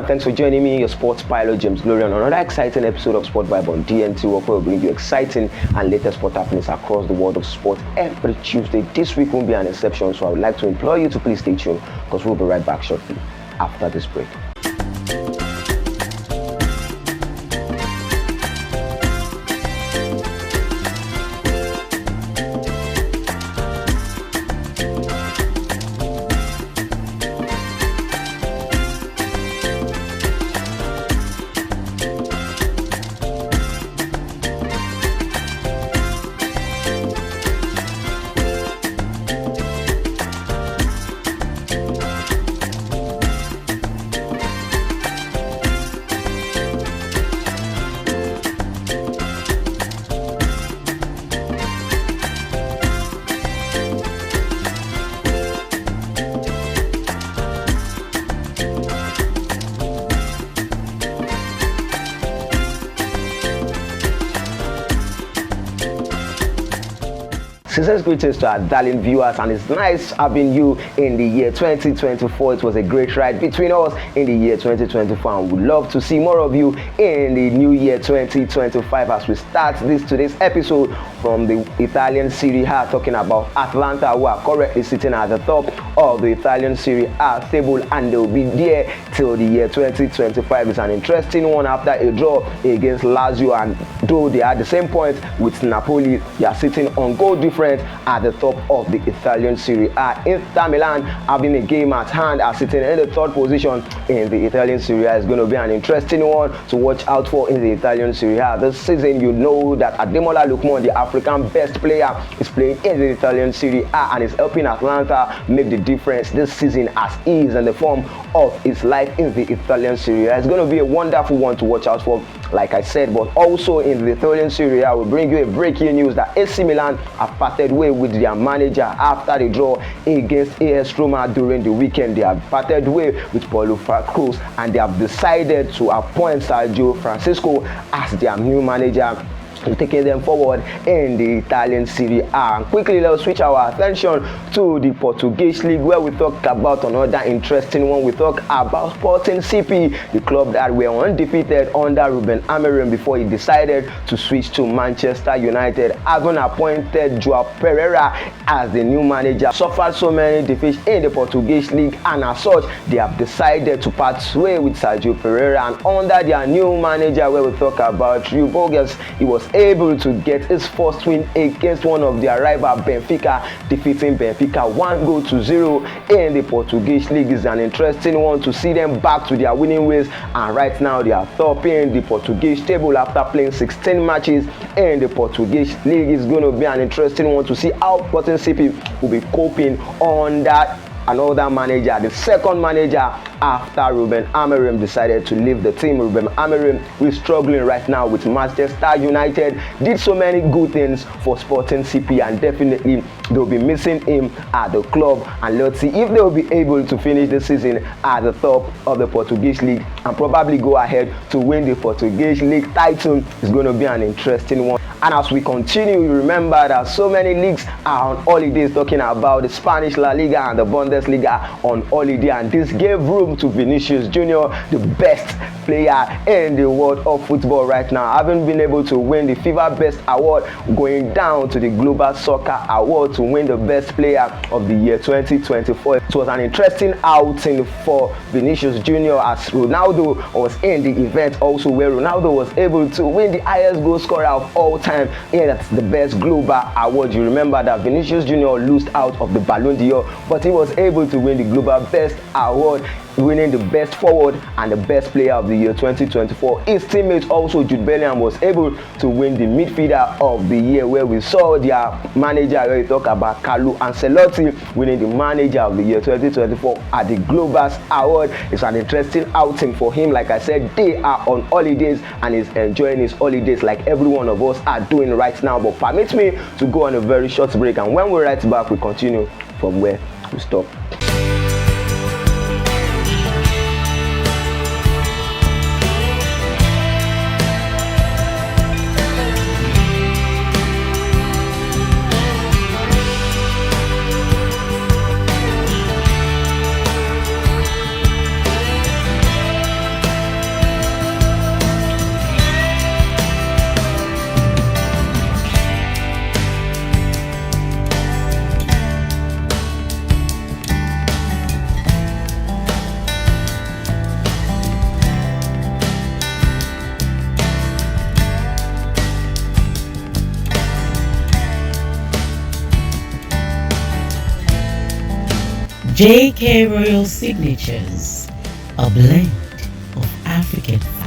and thanks for joining me, your sports pilot James Glory, on another exciting episode of Sport Vibe on DNT, where we'll bring you exciting and latest sport happenings across the world of sport every Tuesday. This week won't be an exception, so I would like to implore you to please stay tuned, because we'll be right back shortly after this break. Sincerely greetings to our darling viewers, and it's nice having you in the year 2024. It was a great ride between us in the year 2024, and we'd love to see more of you in the new year 2025 as we start today's episode from the Italian Serie A, talking about Atalanta, who are currently sitting at the top of the Italian Serie A table, and they'll be there till the year 2025. It's an interesting one after a draw against Lazio, and though they are at the same point with Napoli, they are sitting on goal difference at the top of the Italian Serie A. Inter Milan, having a game at hand, are sitting in the third position in the Italian Serie A. It's going to be an interesting one to watch out for in the Italian Serie A. This season, you know that Ademola Lookman, the African best player, is playing in the Italian Serie A and is helping Atalanta make the difference this season as he is in the form of his life in the Italian Serie A. It's going to be a wonderful one to watch out for, like I said. But also in the Italian Serie A, we'll bring you a breaking news that AC Milan have parted way with their manager after the draw against AS Roma during the weekend. They have parted way with Paulo Cruz, and they have decided to appoint Sergio Francisco as their new manager, taking them forward in the Italian Serie A. And quickly, let's switch our attention to the Portuguese league, where we talk about another interesting one. We talk about Sporting CP, the club that were undefeated under Ruben Amorim before he decided to switch to Manchester United, having appointed Joao Pereira as the new manager. Suffered so many defeats in the Portuguese league, and as such, they have decided to part way with Sergio Pereira, and under their new manager, where we talk about Rio Bogas, he was able to get his first win against one of their rival, Benfica, defeating Benfica 1-0 in the Portuguese league. Is an interesting one to see them back to their winning ways, and right now they are topping the Portuguese table after playing 16 matches in the Portuguese league. It's going to be an interesting one to see how Sporting CP will be coping under another manager, the second manager after Ruben Amorim decided to leave the team. Ruben Amorim, who is struggling right now with Manchester United, did so many good things for Sporting CP, and definitely they'll be missing him at the club. And let's see if they'll be able to finish the season at the top of the Portuguese league and probably go ahead to win the Portuguese league title. It's going to be an interesting one. And as we continue, you remember that so many leagues are on holidays, talking about the Spanish La Liga and the Bundesliga on holiday, and this gave room to Vinicius Junior, the best player in the world of football right now, having been able to win the FIFA Best Award, going down to the Global Soccer Award to win the Best Player of the year 2024. It was an interesting outing for Vinicius Junior, as Ronaldo was in the event also, where Ronaldo was able to win the highest goal scorer of all time. Yeah, that's the Best Global Award. You remember that Vinicius Junior lost out of the Ballon d'Or, but he was able to win the Global Best Award, winning the Best Forward and the Best Player of the year 2024. His teammate also, Jude Bellingham, was able to win the Midfielder of the year, where we saw their manager, where we talk about Carlo Ancelotti, winning the Manager of the year 2024 at the Global Award. It's an interesting outing for him. Like I said, they are on holidays, and he's enjoying his holidays like every one of us are doing right now. But permit me to go on a very short break, and when we're right back, we continue from where we stop. JK Royal Signatures, a blend of African fabric.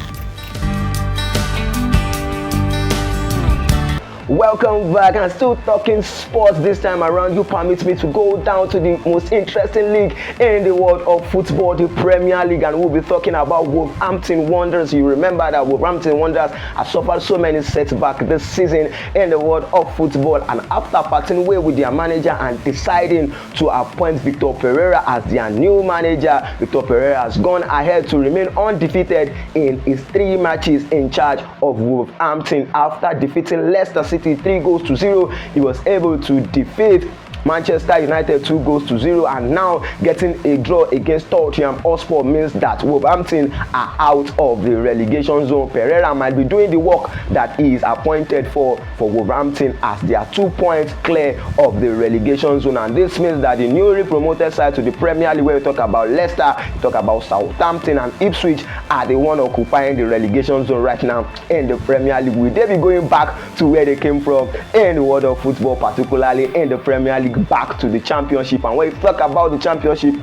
Welcome back, and still talking sports this time around. You permit me to go down to the most interesting league in the world of football, the Premier League, and we'll be talking about Wolverhampton Wanderers. You remember that Wolverhampton Wanderers have suffered so many setbacks this season in the world of football, and after parting way with their manager and deciding to appoint Victor Pereira as their new manager, Victor Pereira has gone ahead to remain undefeated in his 3 matches in charge of Wolverhampton. After defeating Leicester City 3-0, he was able to defeat Manchester United 2-0, and now getting a draw against Tottenham Hotspur means that Wolverhampton are out of the relegation zone. Pereira might be doing the work that he is appointed for Wolverhampton, as they are 2 points clear of the relegation zone, and this means that the newly promoted side to the Premier League, where we talk about Leicester, we talk about Southampton and Ipswich, are the one occupying the relegation zone right now in the Premier League. Will they be going back to where they came from in the world of football, particularly in the Premier League, back to the Championship? And when we talk about the Championship,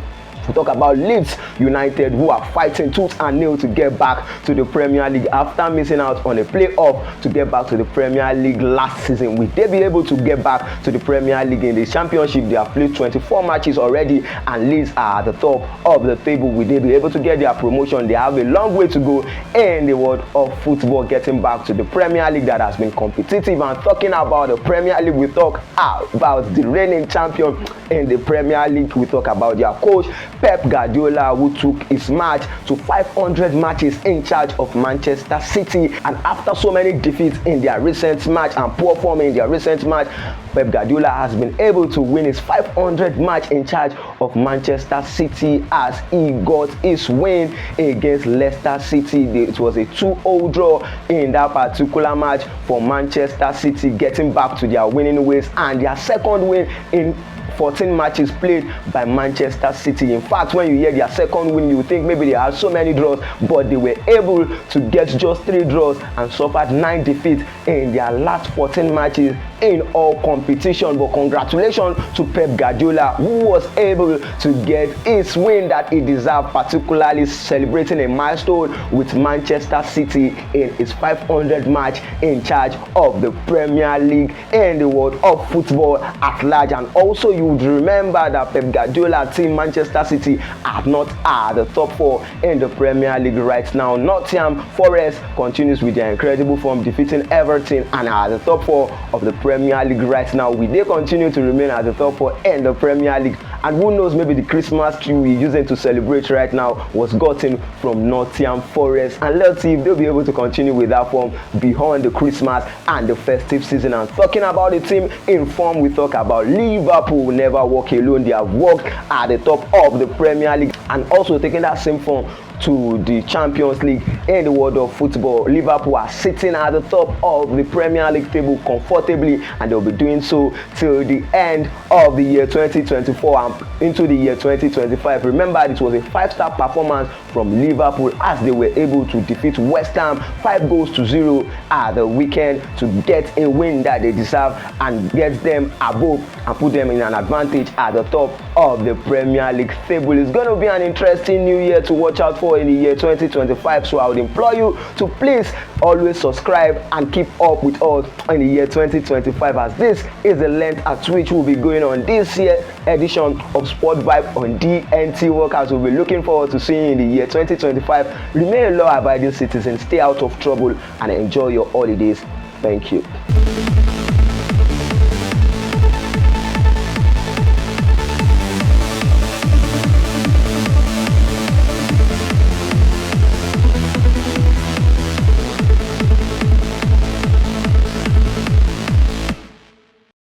we talk about Leeds United, who are fighting tooth and nail to get back to the Premier League after missing out on a playoff to get back to the Premier League last season. Will they be able to get back to the Premier League in the Championship? They have played 24 matches already, and Leeds are at the top of the table. Will they be able to get their promotion? They have a long way to go in the world of football, getting back to the Premier League that has been competitive. And talking about the Premier League, we talk about the reigning champion in the Premier League. We talk about their coach, Pep Guardiola, who took his match to 500 matches in charge of Manchester City. And after so many defeats in their recent match and poor form in their recent match, Pep Guardiola has been able to win his 500 match in charge of Manchester City, as he got his win against Leicester City. It was a 2-0 draw in that particular match for Manchester City, getting back to their winning ways, and their second win in 14 matches played by Manchester City. In fact, when you hear their second win, you think maybe they had so many draws, but they were able to get just 3 draws and suffered 9 defeats in their last 14 matches in all competition. But congratulations to Pep Guardiola, who was able to get his win that he deserved, particularly celebrating a milestone with Manchester City in his 500 match in charge of the Premier League in the world of football at large. And also, you would remember that Pep Guardiola team Manchester City are not at the top 4 in the Premier League right now. Nottingham Forest continues with their incredible form, defeating Everton, and are at the top 4 of the Premier League right now. Will they continue to remain at the top 4 in the Premier League? And who knows, maybe the Christmas tree we're using to celebrate right now was gotten from Nottingham Forest. And let's see if they'll be able to continue with that form beyond the Christmas and the festive season. And talking about the team in form, we talk about Liverpool. Never walk alone. They have walked at the top of the Premier League, and also taking that same form to the Champions League in the world of football. Liverpool are sitting at the top of the Premier League table comfortably, and they'll be doing so till the end of the year 2024 and into the year 2025. Remember, it was a 5-star performance from Liverpool as they were able to defeat West Ham 5-0 at the weekend to get a win that they deserve and get them above and put them in an advantage at the top of the Premier League table. It's going to be an interesting new year to watch out for in the year 2025, so I would implore you to please always subscribe and keep up with us in the year 2025, as this is the length at which we'll be going on this year edition of Sport Vibe on DNT Workouts. We'll be looking forward to seeing you in the year 2025. Remain a law-abiding citizen, stay out of trouble, and enjoy your holidays. Thank you.